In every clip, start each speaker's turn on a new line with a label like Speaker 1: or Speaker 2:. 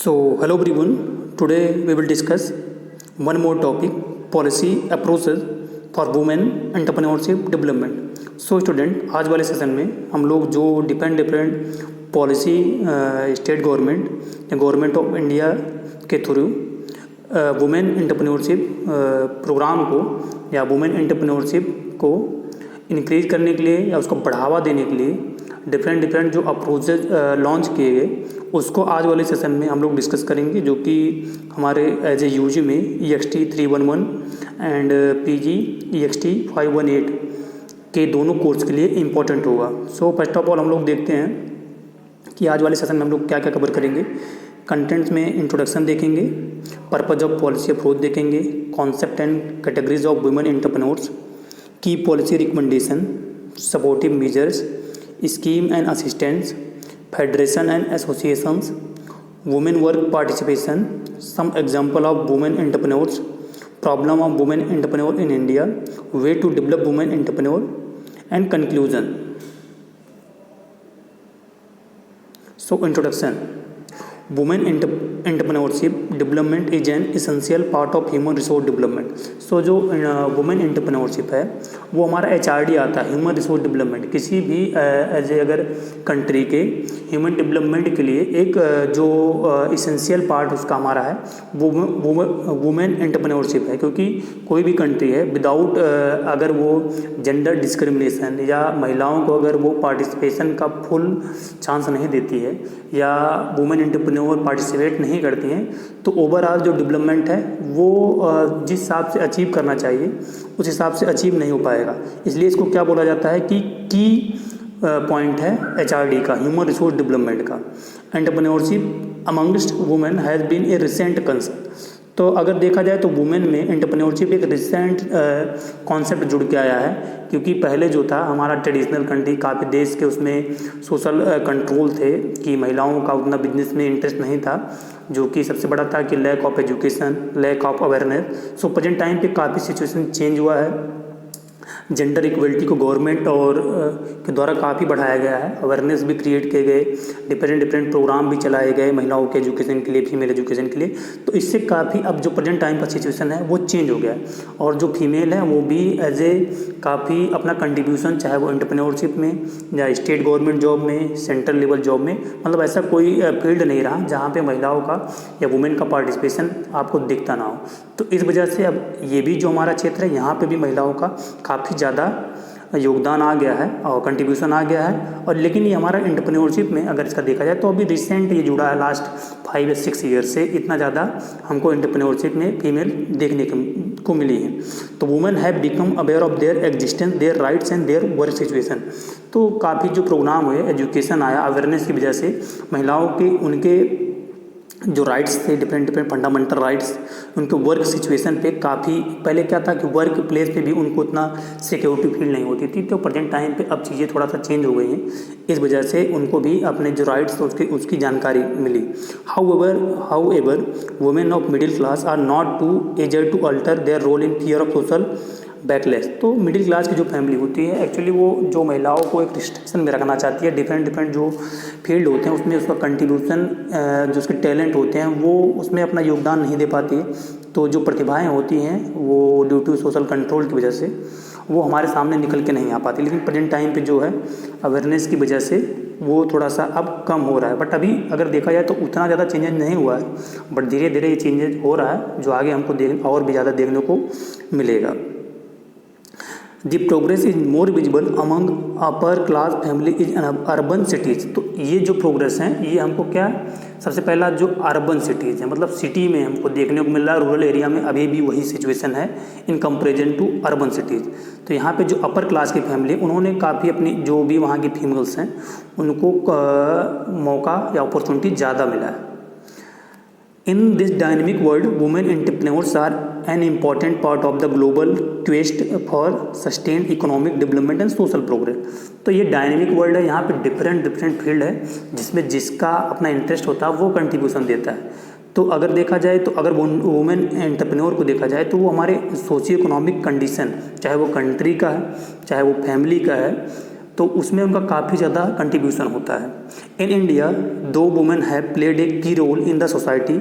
Speaker 1: So, hello everyone. Today we will discuss one more topic: policy approaches for women entrepreneurship development. So, student आज वाले session में हम लोग जो different policy state government या government of India के through women entrepreneurship programme को या वुमेन एंटरप्रेन्योरशिप को इंक्रीज करने के लिए या उसको बढ़ावा देने के लिए डिफरेंट जो अप्रोचेज लॉन्च किए गए उसको आज वाले सेशन में हम लोग डिस्कस करेंगे, जो कि हमारे एज ए यूजी में EXT 311 एंड PG EXT 518 के दोनों कोर्स के लिए इम्पोर्टेंट होगा। सो फर्स्ट ऑफ ऑल हम लोग देखते हैं कि आज वाले सेशन में हम लोग क्या क्या कवर करेंगे। कंटेंट्स में इंट्रोडक्शन देखेंगे, पर्पज ऑफ पॉलिसी अप्रोच देखेंगे, concept and categories of women entrepreneurs, की policy recommendation, supportive measures, scheme and assistance, federation and associations, women work participation, some example of women entrepreneurs, problem of women entrepreneur in India, way to develop women entrepreneur and conclusion. So introduction. Women entrepreneurship development is an essential part of human resource development. So जो women entrepreneurship है वो हमारा HRD आता है, human resource development. किसी भी as a अगर country के ह्यूमन डेवलपमेंट के लिए एक जो एसेंशियल पार्ट उसका हमारा है वो वुमेन एंटरप्रेन्योरशिप है, क्योंकि कोई भी कंट्री है विदाउट अगर वो जेंडर डिस्क्रिमिनेशन या महिलाओं को अगर वो पार्टिसिपेशन का फुल चांस नहीं देती है या वुमेन एंटरप्रेन्योर पार्टिसिपेट नहीं करती हैं तो ओवरऑल जो डेवलपमेंट है वो जिस हिसाब से अचीव करना चाहिए उस हिसाब से अचीव नहीं हो पाएगा। इसलिए इसको क्या बोला जाता है कि की पॉइंट है HRD का, ह्यूमन रिसोर्स डेवलपमेंट का। Entrepreneurship amongst women has been a recent concern. तो अगर देखा जाए तो वुमेन में एंटरप्रेन्योरशिप एक रिसेंट कॉन्सेप्ट जुड़ के आया है, क्योंकि पहले जो था हमारा ट्रेडिशनल कंट्री काफ़ी देश के उसमें सोशल कंट्रोल थे कि महिलाओं का उतना बिजनेस में इंटरेस्ट नहीं था, जो कि सबसे बड़ा था कि lack of education, lack of awareness. So present time पे काफ़ी सिचुएशन चेंज हुआ है। जेंडर इक्वलिटी को गवर्नमेंट और के द्वारा काफ़ी बढ़ाया गया है, अवेयरनेस भी क्रिएट किए गए, डिफरेंट प्रोग्राम भी चलाए गए महिलाओं के एजुकेशन के लिए, फीमेल एजुकेशन के लिए। तो इससे काफ़ी अब जो प्रेजेंट टाइम का सिचुएशन है वो चेंज हो गया है, और जो फीमेल है वो भी एज ए काफ़ी अपना कंट्रीब्यूशन, चाहे वो एंटरप्रेन्योरशिप में या स्टेट गवर्नमेंट जॉब में, सेंट्रल लेवल जॉब में, मतलब ऐसा कोई फील्ड नहीं रहा जहाँ पर महिलाओं का या वुमेन का पार्टिसिपेशन आपको दिखता ना हो। तो इस वजह से अब ये भी जो हमारा क्षेत्र है यहाँ पे भी महिलाओं का काफ़ी ज़्यादा योगदान आ गया है और कंट्रीब्यूशन आ गया है। और लेकिन ये हमारा एंटरप्रेन्योरशिप में अगर इसका देखा जाए तो अभी रिसेंट ये जुड़ा है, लास्ट 5 या 6 ईयर से इतना ज़्यादा हमको एंटरप्रेन्योरशिप में फीमेल देखने को मिली है। तो women have become aware of their existence, their rights and their work situation. तो काफ़ी जो प्रोग्राम हुए, एजुकेशन आया, अवेयरनेस की वजह से महिलाओं के उनके जो राइट्स थे, डिफरेंट फंडामेंटल राइट्स, उनके वर्क सिचुएशन पे काफ़ी, पहले क्या था कि वर्क प्लेस पे भी उनको उतना सिक्योरिटी फील नहीं होती थी। तो प्रेजेंट टाइम पे अब चीज़ें थोड़ा सा चेंज हो गई हैं, इस वजह से उनको भी अपने जो राइट्स थे उसकी जानकारी मिली। However women of middle class are not too eager to alter their role in fear of social backlash. तो मिडिल क्लास की जो फैमिली होती है एक्चुअली वो जो महिलाओं को एक रिस्ट्रिक्शन में रखना चाहती है, डिफरेंट जो फील्ड होते हैं उसमें उसका कंट्रीब्यूशन, जो उसके टैलेंट होते हैं वो उसमें अपना योगदान नहीं दे पाती है। तो जो प्रतिभाएं होती हैं वो ड्यू टू सोशल कंट्रोल की वजह से वो हमारे सामने निकल के नहीं आ पाती। लेकिन प्रेजेंट टाइम पे जो है अवेयरनेस की वजह से वो थोड़ा सा अब कम हो रहा है, बट अभी अगर देखा जाए तो उतना ज़्यादा चेंजेस नहीं हुआ है, बट धीरे धीरे ये चेंजेस हो रहा है जो आगे हमको और भी ज़्यादा देखने को मिलेगा। The progress is more visible among upper class family in urban cities। तो ये जो प्रोग्रेस है ये हमको क्या, सबसे पहला जो अर्बन सिटीज़ है, मतलब सिटी में हमको देखने को मिल रहा है, रूरल एरिया में अभी भी वही सिचुएशन है in comparison to urban cities. तो यहाँ पे जो अपर क्लास की फैमिली उन्होंने काफ़ी अपनी जो भी वहाँ की फीमेल्स हैं उनको मौका या अपॉर्चुनिटी ज़्यादा मिला है। In this dynamic world, women entrepreneurs are an important part of the global quest for sustained economic development and social progress। तो ये डायनेमिक वर्ल्ड है, यहाँ पे डिफरेंट फील्ड है जिसमें जिसका अपना इंटरेस्ट होता है वो कंट्रीब्यूशन देता है। तो अगर देखा जाए तो अगर वुमेन एंटरप्रेन्योर को देखा जाए तो वो हमारे सोशियो इकोनॉमिक कंडीशन, चाहे वो कंट्री का है चाहे वो फैमिली का है, तो उसमें उनका काफ़ी ज़्यादा कंट्रीब्यूशन होता है। In India though women have played a key role in the society,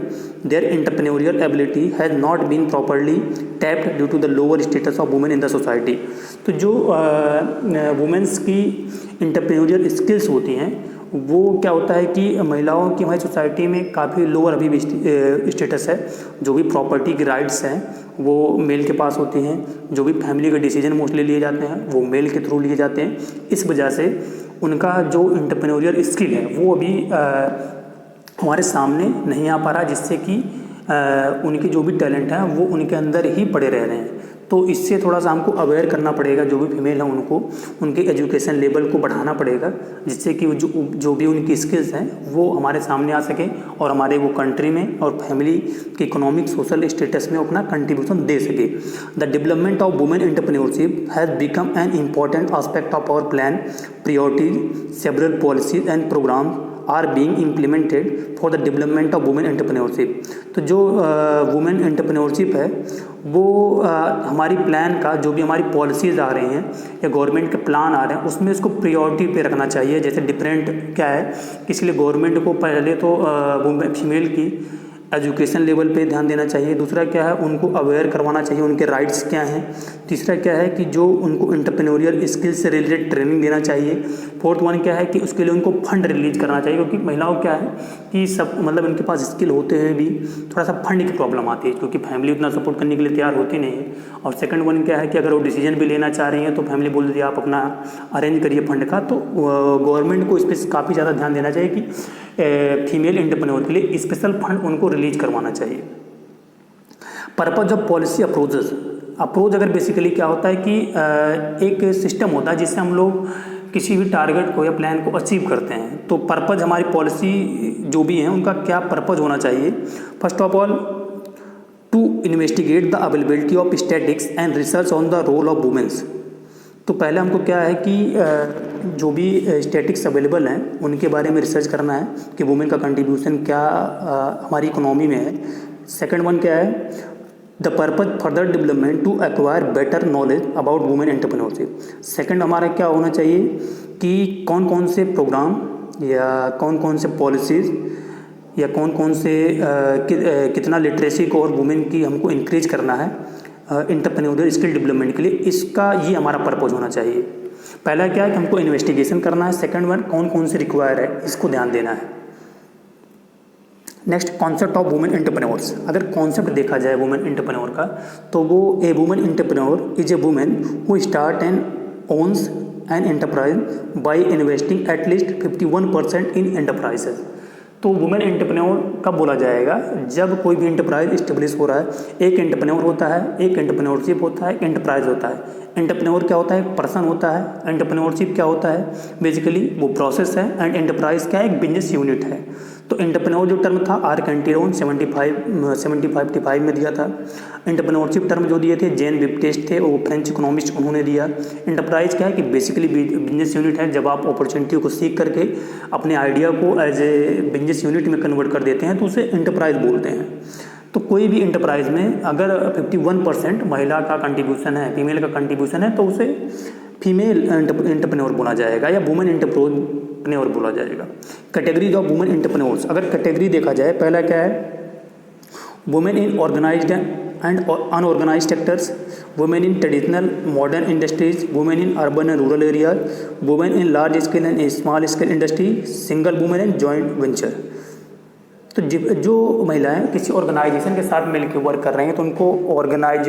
Speaker 1: their entrepreneurial ability has not been properly tapped due to the lower status of women in the society. तो जो women's की entrepreneurial skills होती हैं वो क्या होता है कि महिलाओं की हमारी सोसाइटी में काफ़ी लोअर अभी भी स्टेटस है। जो भी प्रॉपर्टी की राइट्स हैं वो मेल के पास होती हैं, जो भी फैमिली के डिसीजन मोस्टली लिए जाते हैं वो मेल के थ्रू लिए जाते हैं। इस वजह से उनका जो एंटरप्रेन्योरियल स्किल है वो अभी हमारे सामने नहीं आ पा रहा, जिससे कि उनके जो भी टैलेंट हैं वो उनके अंदर ही पड़े रह रहे हैं। तो इससे थोड़ा सा हमको अवेयर करना पड़ेगा, जो भी फीमेल हैं उनको उनके एजुकेशन लेवल को बढ़ाना पड़ेगा, जिससे कि जो भी उनकी स्किल्स हैं वो हमारे सामने आ सके और हमारे वो कंट्री में और फैमिली के इकोनॉमिक सोशल स्टेटस में अपना कंट्रीब्यूशन दे सके। The development of women entrepreneurship has become an important aspect of our plan priorities, several policies and program are being implemented for the development of women entrepreneurship. तो जो women entrepreneurship है वो हमारी plan का जो भी हमारी पॉलिसीज़ आ रही हैं या गवर्नमेंट के प्लान आ रहे हैं उसमें इसको प्रायोरिटी पे रखना चाहिए। जैसे डिफरेंट क्या है कि इसलिए गवर्नमेंट को पहले तो फीमेल की एजुकेशन लेवल पे ध्यान देना चाहिए। दूसरा क्या है, उनको अवेयर करवाना चाहिए उनके राइट्स क्या हैं। तीसरा क्या है कि जो उनको एंटरप्रेन्योरियल स्किल्स से रिलेटेड ट्रेनिंग देना चाहिए। फोर्थ वन क्या है कि उसके लिए उनको फंड रिलीज करना चाहिए, क्योंकि महिलाओं क्या है कि सब मतलब इनके पास स्किल होते हुए भी थोड़ा सा फंड की प्रॉब्लम आती है, क्योंकि फैमिली उतना सपोर्ट करने के लिए तैयार होती नहीं है। और सेकंड वन क्या है कि अगर वो डिसीजन भी लेना चाह रही हैं तो फैमिली बोल देती है आप अपना अरेंज करिए फंड का। तो गवर्नमेंट को इस पर काफ़ी ज़्यादा ध्यान देना चाहिए कि फीमेल एंटरप्रेन्योर के लिए स्पेशल फंड उनको रिलीज करवाना चाहिए। पर्पज ऑफ पॉलिसी अप्रोच अगर बेसिकली क्या होता है कि एक सिस्टम होता है जिससे हम लोग किसी भी टारगेट को या प्लान को अचीव करते हैं। तो पर्पज हमारी पॉलिसी जो भी हैं उनका क्या पर्पज होना चाहिए। First of all to investigate the availability of statics and research on the role of womens. तो पहले हमको क्या है कि जो भी स्टैटिक्स अवेलेबल हैं उनके बारे में रिसर्च करना है कि वुमेन का कंट्रीब्यूशन क्या हमारी इकोनॉमी में है। सेकंड वन क्या है, the purpose further development to acquire better knowledge about women entrepreneurship. Second हमारा क्या होना चाहिए कि कौन कौन से प्रोग्राम या कौन कौन से पॉलिसीज़ या कौन कौन से कितना लिटरेसी को और वुमेन की हमको इंक्रीज करना है एंटरप्रेन्योरियल स्किल डेवलपमेंट के लिए, इसका ये हमारा पर्पज होना चाहिए। पहला क्या है कि हमको इन्वेस्टिगेशन करना है। सेकंड वन कौन कौन से रिक्वायर है इसको ध्यान देना है। Next concept of women entrepreneurs. अगर कॉन्सेप्ट देखा जाए वुमेन एंटरप्रेन्योर का तो वो a women entrepreneur is a women who start and owns an enterprise by investing at least 51% in enterprises. तो वुमेन एंटरप्रेन्योर कब बोला जाएगा, जब कोई भी एंटरप्राइज इस्टेब्लिश हो रहा है। एक एंटरप्रेन्योर होता है, एक एंटरप्रेन्योरशिप होता है, एक एंटरप्राइज होता है। एंटरप्रेन्योर क्या होता है, एक पर्सन होता है। एंटरप्रेन्योरशिप क्या होता है, बेसिकली वो प्रोसेस है। एंड एंटरप्राइज क्या है, एक बिजनेस यूनिट है। तो एंटरप्रेन्योर जो टर्म था आर कैंटिरोन 75 में दिया था। एंटरप्रेन्योरशिप टर्म जो दिए थे जेन विप्टेस्ट थे, वो फ्रेंच इकोनॉमिस्ट उन्होंने दिया। एंटरप्राइज क्या है कि बेसिकली बिजनेस यूनिट है। जब आप अपॉर्चुनिटी को सीख करके अपने आइडिया को एज ए बिजनेस यूनिट में कन्वर्ट कर देते हैं तो उसे एंटरप्राइज बोलते हैं। तो कोई भी एंटरप्राइज में अगर 51% महिला का कंट्रीब्यूशन है, फीमेल का कंट्रीब्यूशन है, तो उसे फीमेल एंटरप्रेन्योर बोला जाएगा या वुमेन एंटरप्रेन्योर बोला जाएगा। कैटेगरीज ऑफ वुमेन एंटरप्रेन्योर्स अगर कैटेगरी देखा जाए, पहला क्या है, women in organised and unorganised sectors, women in traditional modern industries, women in urban and rural areas, women in large scale and small scale industry, single women and joint venture. तो जो महिलाएं किसी organisation के साथ मिलकर work कर रहे हैं तो उनको ऑर्गेनाइज्ड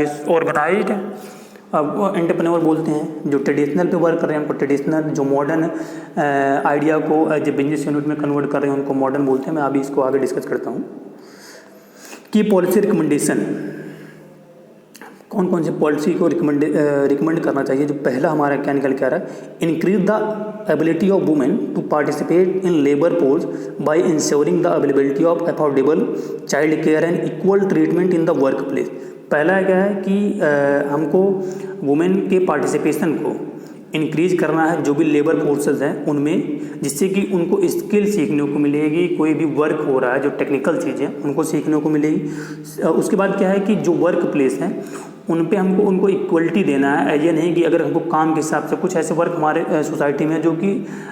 Speaker 1: एंटरप्रेन्योर बोलते हैं। जो ट्रेडिशनल पे वर्क कर रहे हैं उनको ट्रेडिशनल, जो मॉडर्न आइडिया को एज ए बिजनेस यूनिट में कन्वर्ट कर रहे हैं उनको मॉडर्न बोलते हैं। मैं अभी इसको आगे डिस्कस करता हूँ। की पॉलिसी रिकमेंडेशन, कौन कौन सी पॉलिसी को रिकमेंड करना चाहिए। जो पहला हमारा क्या निकल के आ रहा है, increase the ability of women to participate in labour force by insuring the availability of affordable child care and equal treatment in the work place. पहला क्या है कि हमको वुमेन के पार्टिसिपेशन को इंक्रीज करना है जो भी लेबर फोर्सेस हैं उनमें, जिससे कि उनको स्किल सीखने को मिलेगी, कोई भी वर्क हो रहा है जो टेक्निकल चीज़ें उनको सीखने को मिलेगी। उसके बाद क्या है कि जो वर्क प्लेस हैं उन पे हमको उनको इक्वलिटी देना है। ये नहीं कि अगर हमको काम के हिसाब से, कुछ ऐसे वर्क हमारे सोसाइटी में जो कि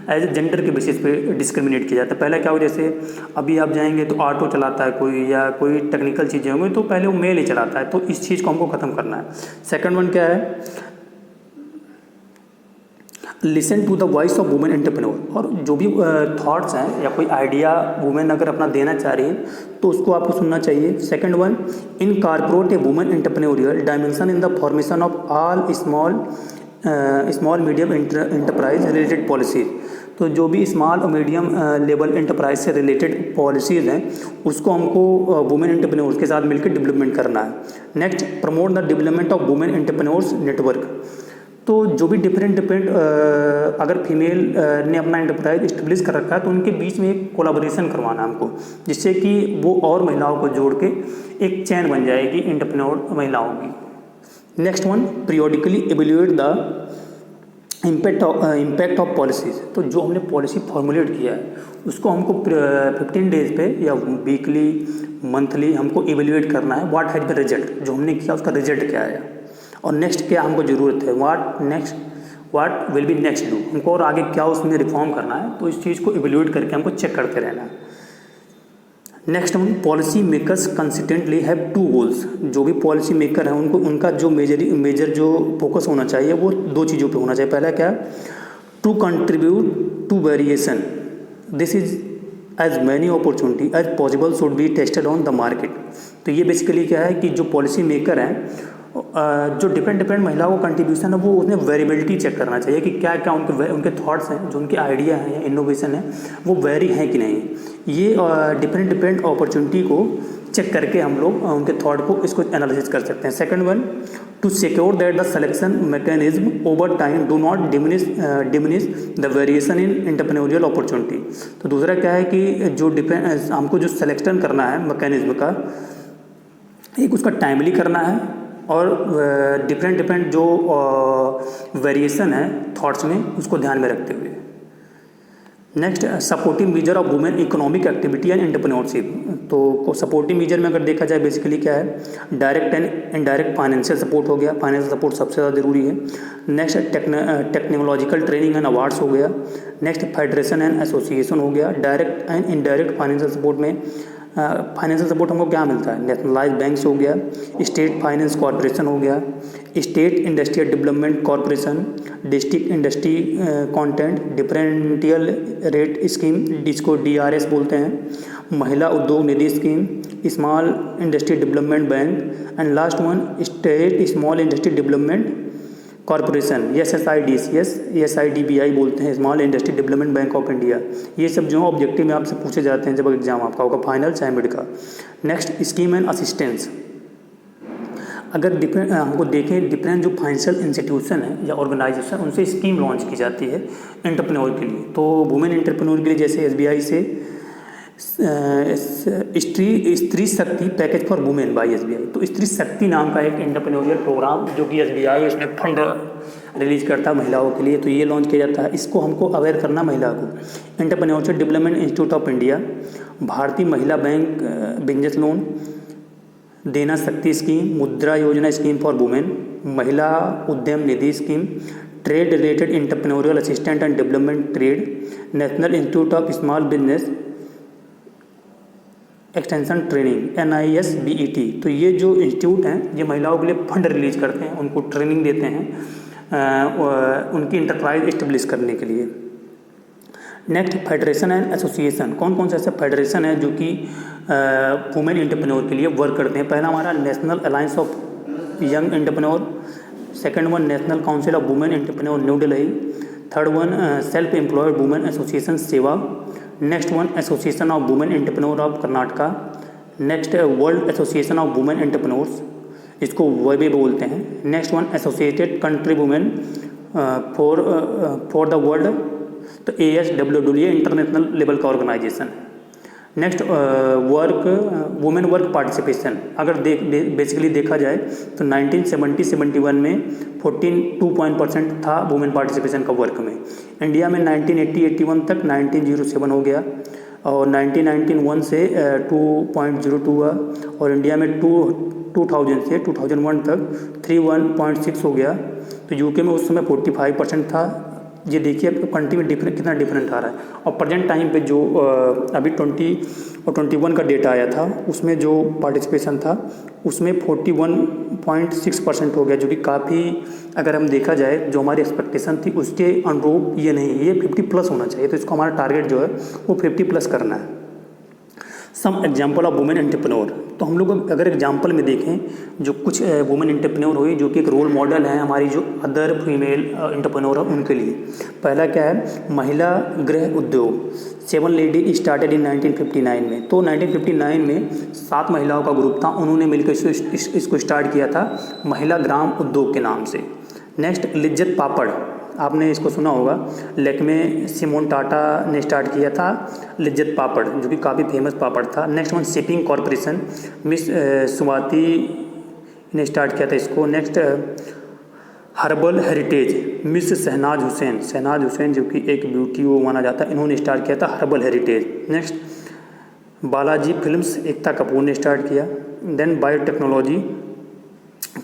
Speaker 1: एज ए जेंडर के बेसिस पे डिस्क्रिमिनेट किया जाता है। पहले क्या हो, जैसे अभी आप जाएंगे तो ऑटो चलाता है कोई या कोई टेक्निकल चीज़ें होंगी तो पहले वो मेल ही चलाता है, तो इस चीज़ को हमको ख़त्म करना है। सेकंड वन क्या है, listen to the voice of women entrepreneur. और जो भी थॉट्स हैं या कोई आइडिया वुमेन अगर अपना देना चाह रही है तो उसको आपको सुनना चाहिए। Second one, incorporate A women entrepreneurial dimension in the formation of all small medium enterprise related policies. तो जो भी स्मॉल और मीडियम लेवल एंटरप्राइज से रिलेटेड पॉलिसीज़ हैं उसको हमको वुमेन एंटरप्रेन्योर्स के साथ मिलकर डेवलपमेंट करना है। Next, promote the development of women entrepreneurs network. तो जो भी डिफरेंट अगर फीमेल ने अपना एंटरप्राइज इस्टेब्लिश कर रखा है तो उनके बीच में एक कोलाबोरेशन करवाना हमको, जिससे कि वो और महिलाओं को जोड़ के एक चैन बन जाएगी एंटरप्रेन्योर महिलाओं की। Next one, periodically evaluate the impact of policies. तो जो हमने पॉलिसी फॉर्मुलेट किया है उसको हमको 15 डेज पे या वीकली मंथली हमको इवेल्युएट करना है। व्हाट हैज़ द रिजल्ट, जो हमने किया उसका रिजल्ट क्या आया, और नेक्स्ट क्या हमको ज़रूरत है, what will be next do, हमको और आगे क्या उसमें रिफॉर्म करना है। तो इस चीज़ को इवेल्युएट करके हमको चेक करते रहना है। Next one, policy makers consistently have 2 goals. जो भी पॉलिसी मेकर हैं उनको उनका जो मेजर जो फोकस होना चाहिए वो 2 चीज़ों पे होना चाहिए। पहला क्या, to contribute to variation, this is as many opportunity as possible should be tested on the market. तो ये बेसिकली क्या है कि जो पॉलिसी मेकर हैं जो डिफरेंट महिलाओं का कंट्रीब्यूशन है वो उसमें वेरिएबिलिटी चेक करना चाहिए कि क्या क्या उनके थॉट्स हैं, जो उनके आइडिया हैं या इनोवेशन है वो वेरी हैं कि नहीं। ये डिफरेंट अपॉर्चुनिटी को चेक करके हम लोग उनके थॉट को इसको एनालिसिस कर सकते हैं। Second one, to secure that the selection mechanism over time do not diminish the variation in entrepreneurial opportunity. तो दूसरा क्या है कि जो हमको जो सिलेक्शन करना है मैकेनिज्म का, एक उसका टाइमली करना है और डिफरेंट जो वेरिएशन है थॉट्स में उसको ध्यान में रखते हुए। Next, supportive measure of women economic activity and entrepreneurship. तो सपोर्टिव मेजर में अगर देखा जाए बेसिकली क्या है, direct and indirect financial support हो गया, फाइनेंशियल सपोर्ट सबसे ज़्यादा ज़रूरी है। Next, technological training and awards हो गया। नेक्स्ट, फेडरेशन एंड एसोसिएशन हो गया। Direct and indirect financial support में फाइनेंशियल सपोर्ट हमको क्या मिलता है, नेशनलाइज बैंक्स हो गया, स्टेट फाइनेंस कॉरपोरेशन हो गया, state industrial development corporation, district industry content differential rate scheme जिसको DRS बोलते हैं, Mahila Udyog Nidhi scheme, small industry development bank and last one state small industry development corporation, SIDBI बोलते हैं, small industry development bank of India. ये सब जो objective में आपसे पूछे जाते हैं जब एग्जाम आपका होगा फाइनल चाहे मिड का। Next, scheme and assistance. अगर हमको देखें डिफरेंट जो फाइनेंशियल इंस्टीट्यूशन है या ऑर्गेनाइजेशन उनसे स्कीम लॉन्च की जाती है एंटरप्रेन्योर के लिए। तो वुमेन एंटरप्रेन्योर के लिए जैसे SBI से स्त्री शक्ति package for women bye SBI। तो स्त्री शक्ति नाम का एक एंटरप्रेन्योरियल प्रोग्राम जो कि SBI उसमें फंड रिलीज करता है महिलाओं के लिए, तो ये लॉन्च किया जाता है। इसको हमको अवेयर करना महिला को। Entrepreneurship development institute of India, भारतीय महिला बैंक बिजनेस लोन, देना शक्ति स्कीम, मुद्रा योजना scheme for women, Mahila Udyam Nidhi scheme, trade related entrepreneurial assistant and development trade, national institute of small business extension training NISBET। तो ये जो इंस्टीट्यूट हैं ये महिलाओं के लिए फंड रिलीज करते हैं, उनको ट्रेनिंग देते हैं उनकी इंटरप्राइज इस्टेब्लिश करने के लिए। Next, federation and association. कौन कौन से ऐसे फेडरेशन हैं जो कि वुमेन एंटरप्रेन्योर के लिए वर्क करते हैं। पहला हमारा national alliance of young entrepreneur, second one national council of women entrepreneur New Delhi, third one self employed women association सेवा, next one association of women entrepreneur of Karnataka, next world association of women entrepreneurs, इसको वेबे बोलते हैं। Next one associated country women for the world, तो ASWW international level का ऑर्गेनाइजेशन है। Next women work participation, अगर बेसिकली देखा जाए तो 1970-71 में 14.2% था वुमेन पार्टिसिपेशन का वर्क में। इंडिया में 1980-81 तक 1907 हो गया और 1991 से 2.02 हुआ और इंडिया में 2000 से 2001 तक 31.6 हो गया। तो यूके में उस समय 45% था। ये देखिए कंट्री में कितना डिफरेंट आ रहा है। और प्रेजेंट टाइम पे जो अभी 20 और 21 का डेटा आया था उसमें जो पार्टिसिपेशन था उसमें 41.6% हो गया, जो कि काफ़ी, अगर हम देखा जाए जो हमारी एक्सपेक्टेशन थी उसके अनुरूप ये नहीं, ये 50+ होना चाहिए। तो इसको हमारा टारगेट जो है वो 50+ करना है। Some example of women entrepreneur, तो हम लोग अगर एग्जाम्पल में देखें जो कुछ वुमेन एंटरप्रेन्योर हुई जो कि एक रोल मॉडल है हमारी जो अदर फीमेल एंटरप्रेन्योर है उनके लिए। पहला क्या है, महिला गृह उद्योग, 7 लेडी स्टार्टेड इन 1959 में। तो 1959 में 7 महिलाओं का ग्रुप था, उन्होंने मिलकर इसको स्टार्ट किया था महिला ग्राम उद्योग के नाम से। नेक्स्ट लिज्जत पापड़, आपने इसको सुना होगा, लेक्मे सिमोन टाटा ने स्टार्ट किया था लिज्जत पापड़, जो कि काफ़ी फेमस पापड़ था। Next one shipping corporation, miss Swati ने स्टार्ट किया था इसको। Next herbal heritage, miss Shahnaz Husain जो कि एक ब्यूटी वो माना जाता है, इन्होंने स्टार्ट किया था herbal heritage. Next Balaji films, Ekta Kapoor ने स्टार्ट किया। देन बायोटेक्नोलॉजी,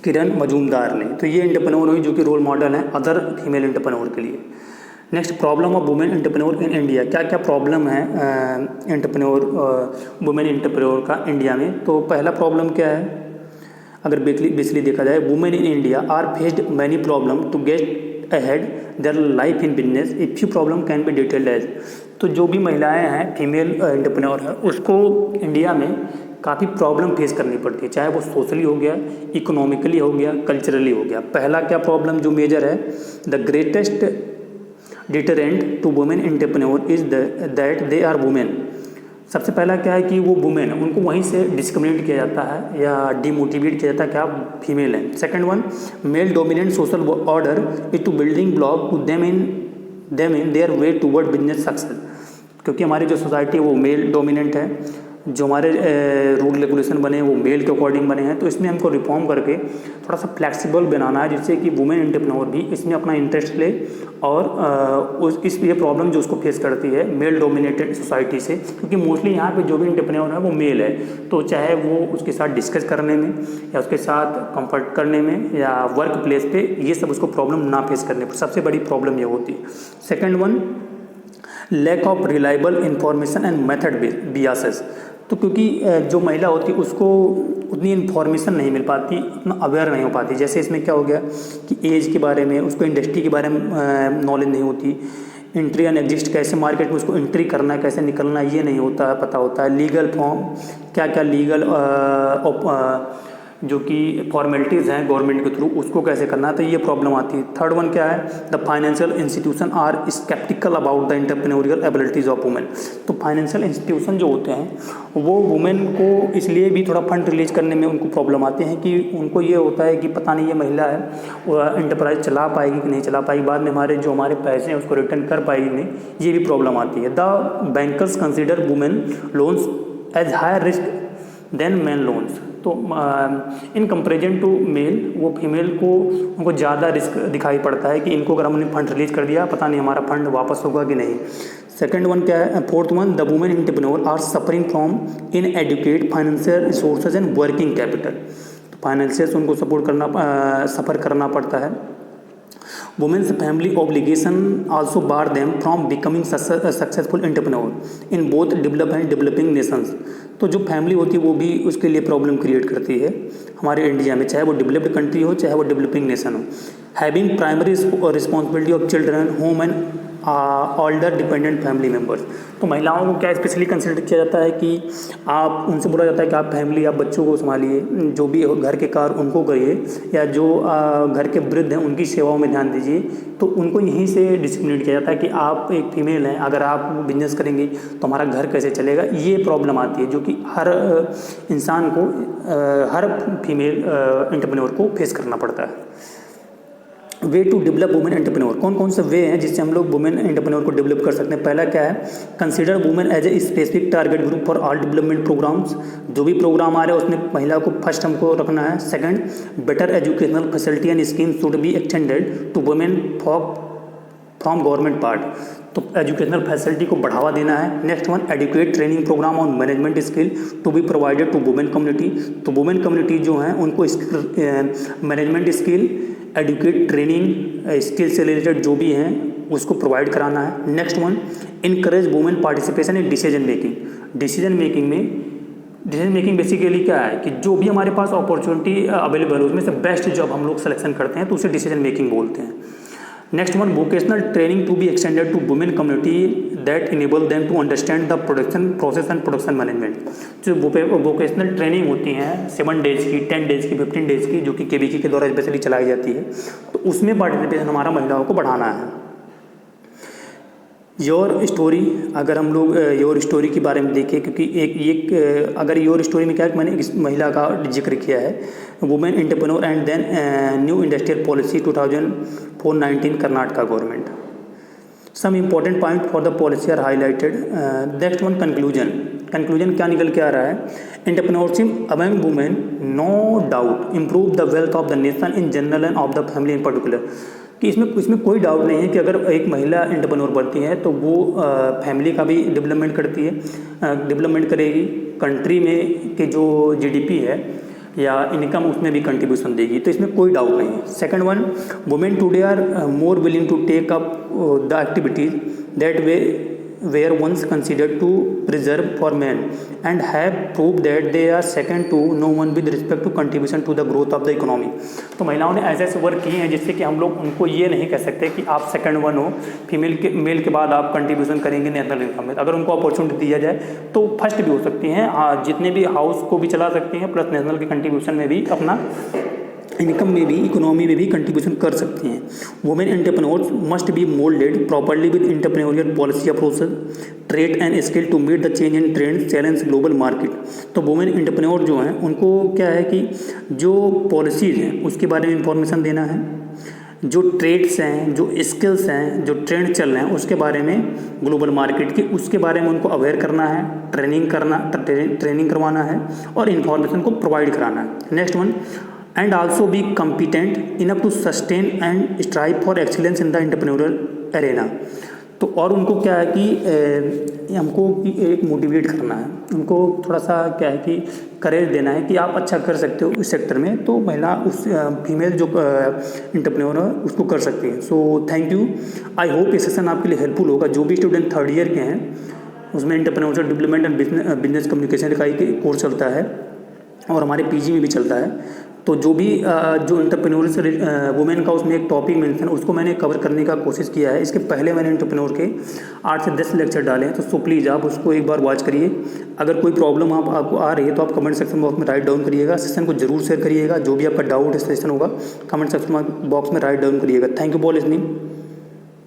Speaker 1: किरण मजूमदार ने। तो ये एंटरप्रेन्योर हुई जो कि रोल मॉडल हैं अदर फीमेल एंटरप्रेन्योर के लिए। Next problem of women entrepreneur in India, क्या क्या प्रॉब्लम है वुमेन एंटरप्रेन्योर का इंडिया में। तो पहला प्रॉब्लम क्या है, अगर बेसिकली देखा जाए, women in India are faced many problem to get ahead their life in business, a few problem can be detailed as. तो जो भी महिलाएं हैं फीमेल एंटरप्रेन्योर है उसको इंडिया में काफ़ी प्रॉब्लम फेस करनी पड़ती है, चाहे वो सोशली हो गया, इकोनॉमिकली हो गया, कल्चरली हो गया। पहला क्या प्रॉब्लम जो मेजर है, the greatest deterrent to women entrepreneur is that they are women. सबसे पहला क्या है कि वो वुमेन है, उनको वहीं से डिस्क्रिमिनेट किया जाता है या डिमोटिवेट किया जाता है कि आप फीमेल हैं। Second one, male dominant social order is to building block to them in their way toward business success, क्योंकि हमारी जो सोसाइटी है वो मेल डोमिनेंट है, जो हमारे रूल रेगुलेशन बने हैं वो मेल के अकॉर्डिंग बने हैं। तो इसमें हमको रिफॉर्म करके थोड़ा सा फ्लेक्सिबल बनाना है जिससे कि वुमेन एंटरप्रेन्योर भी इसमें अपना इंटरेस्ट ले और ये प्रॉब्लम जो उसको फेस करती है मेल डोमिनेटेड सोसाइटी से, क्योंकि मोस्टली यहाँ पे जो भी एंटरप्रेन्योर है वो मेल है। तो चाहे वो उसके साथ डिस्कस करने में या उसके साथ कंफर्ट करने में या वर्क प्लेस पे ये सब उसको प्रॉब्लम ना फेस करने पर सबसे बड़ी प्रॉब्लम ये होती है। Second one, lack of reliable information and method biases. तो क्योंकि जो महिला होती है उसको उतनी इन्फॉर्मेशन नहीं मिल पाती, उतना अवेयर नहीं हो पाती। जैसे इसमें क्या हो गया कि एज के बारे में उसको, इंडस्ट्री के बारे में नॉलेज नहीं होती, एंट्री एंड एग्जिस्ट कैसे मार्केट में उसको एंट्री करना है, कैसे निकलना है, ये नहीं होता है, पता होता है। लीगल फॉर्म, क्या क्या लीगल जो कि फॉर्मेलिटीज़ हैं गवर्नमेंट के थ्रू उसको कैसे करना है, तो ये प्रॉब्लम आती है। थर्ड वन क्या है, the financial institution are sceptical about the entrepreneurial abilities of women. तो फाइनेंशियल इंस्टीट्यूशन जो होते हैं वो वुमेन को इसलिए भी थोड़ा फंड रिलीज करने में उनको प्रॉब्लम आती है कि उनको ये होता है कि पता नहीं ये महिला है वो एंटरप्राइज चला पाएगी कि नहीं चला पाएगी, बाद में हमारे पैसे हैं उसको रिटर्न कर पाएगी नहीं, ये भी प्रॉब्लम आती है। The bankers consider women loans as higher risk than man loans. तो इन कंपेरिजन टू मेल वो फीमेल को उनको ज़्यादा रिस्क दिखाई पड़ता है कि इनको अगर हमने फंड रिलीज कर दिया पता नहीं हमारा फंड वापस होगा कि नहीं। सेकंड वन क्या है, fourth one, the women entrepreneur are suffering from inadequate financial resources and working capital. तो फाइनेंशियल उनको सफ़र करना पड़ता है। Womens family obligation also bar them from becoming successful entrepreneur in both develop and developing nations. तो जो family होती है वो भी उसके लिए प्रॉब्लम क्रिएट करती है हमारे इंडिया में, चाहे वो डेवलप्ड कंट्री हो चाहे वो डेवलपिंग नेशन हो। Having primary responsibility of children home and older dependent family members. तो महिलाओं को क्या स्पेशली कंसिडर किया जाता है कि आप उनसे बोला जाता है कि आप फैमिली, आप बच्चों को संभालिए, जो भी घर के कार्य उनको करिए, या जो घर के वृद्ध हैं उनकी सेवाओं में ध्यान दीजिए। तो उनको यहीं से डिस्क्रिमिनेट किया जाता है कि आप एक फीमेल हैं, अगर आप बिजनेस करेंगे तो हमारा घर कैसे चलेगा। ये प्रॉब्लम आती है जो कि हर इंसान को, हर फीमेल एंटरप्रेन्योर को फेस करना पड़ता है। Way to develop women entrepreneur, कौन कौन से वे हैं जिससे हम लोग वुमेन एंटरप्रेन्योर को डेवलप कर सकते हैं। पहला क्या है, consider women as a specific target group for all development programs, जो भी प्रोग्राम आ रहे हैं उसमें महिला को फर्स्ट हमको रखना है। Second, better educational facility and scheme should be extended to women from government part, तो एजुकेशनल फैसिलिटी को बढ़ावा देना है। Next one, adequate training program on management skill to be provided to women community, तो women community जो हैं उनको management skill, adequate training skill से रिलेटेड जो भी हैं उसको प्रोवाइड कराना है। Next one, encourage women participation in decision making, decision making basically क्या है कि जो भी हमारे पास अपॉर्चुनिटी अवेलेबल है उसमें से बेस्ट जॉब हम लोग सिलेक्शन करते हैं तो उसे डिसीजन मेकिंग बोलते हैं। Next one, vocational training to be extended to women community that enable them to understand the production process and production management, जो वोकेशनल ट्रेनिंग होती हैं 7 डेज़ की, 10 डेज़ की, 15 डेज़ की, जो कि केवीके के द्वारा स्पेशली चलाई जाती है, तो उसमें पार्टिसिपेशन हमारा महिलाओं को बढ़ाना है। योर स्टोरी, अगर हम लोग योर स्टोरी के बारे में देखें, क्योंकि एक अगर योर स्टोरी में क्या है कि मैंने इस महिला का जिक्र किया है, women entrepreneur and then new industrial policy 2004-19 Karnataka government. Some important point for the policy are highlighted. Next one, conclusion क्या निकल के आ रहा है, entrepreneurship among women no doubt improve the wealth of the nation in general and of the family in particular, कि इसमें कोई doubt नहीं है कि अगर एक महिला एंटरप्रेन्योर बनती है तो वो फैमिली का भी डेवलपमेंट करती है, डेवलपमेंट करेगी, कंट्री में के जो जीडीपी है या इनकम उसमें भी कंट्रीब्यूशन देगी, तो इसमें कोई डाउट नहीं है। Second one, women today are more willing to take up the activities that were once considered to preserve for men and have proved that they are second to no one with respect to contribution to the growth of the economy, तो महिलाओं ने ऐसे ऐसे work किए हैं जिससे कि हम लोग उनको ये नहीं कह सकते कि आप सेकंड वन हो, मेल के बाद आप कंट्रीब्यूशन करेंगे नेशनल इनकम में। अगर उनको अपॉर्चुनिटी दिया जाए तो फर्स्ट भी हो सकती हैं, जितने भी हाउस को भी चला सकती हैं, प्लस नेशनल के कंट्रीब्यूशन में भी अपना इनकम में भी, इकोनॉमी में भी कंट्रीब्यूशन कर सकती हैं। Women entrepreneurs must be moulded properly with entrepreneurial policy approaches, trade and skill to meet the change in trend challenge global market, तो वुमेन एंटरप्रेन्योर जो हैं उनको क्या है कि जो पॉलिसीज़ हैं उसके बारे में इंफॉर्मेशन देना है, जो ट्रेड्स हैं, जो स्किल्स हैं, जो ट्रेंड चल रहे हैं उसके बारे में, ग्लोबल मार्केट की उसके बारे में उनको अवेयर करना है, ट्रेनिंग करवाना है और इन्फॉर्मेशन को प्रोवाइड कराना है। Next one, and also be competent enough to sustain and strive for excellence in the entrepreneurial arena, तो और उनको क्या है कि हमको एक मोटिवेट करना है, उनको थोड़ा सा क्या है कि करेज देना है कि आप अच्छा कर सकते हो इस सेक्टर में, तो महिला उस फीमेल जो एंटरप्रेन्योर है उसको कर सकती है। So thank you, I hope ये सेशन आपके लिए हेल्पफुल होगा। जो भी स्टूडेंट 3rd ईयर के हैं उसमें entrepreneurship development and business communication का एक कोर्स चलता है और हमारे पीजी में भी चलता है, तो जो भी जो एंटरप्रेन्योर वुमेन का उसमें एक टॉपिक मेंशन उसको मैंने कवर करने का कोशिश किया है। इसके पहले मैंने एंटरप्रेन्योर के 8 से 10 लेक्चर डाले हैं, तो सो प्लीज़ आप उसको एक बार वॉच करिए। अगर कोई प्रॉब्लम आपको आ रही है तो आप कमेंट सेक्शन बॉक्स में राइट डाउन करिएगा, सेशन को जरूर शेयर करिएगा, जो भी आपका डाउट सेशन होगा कमेंट सेक्शन बॉक्स में राइट डाउन करिएगा। Thank you for listening.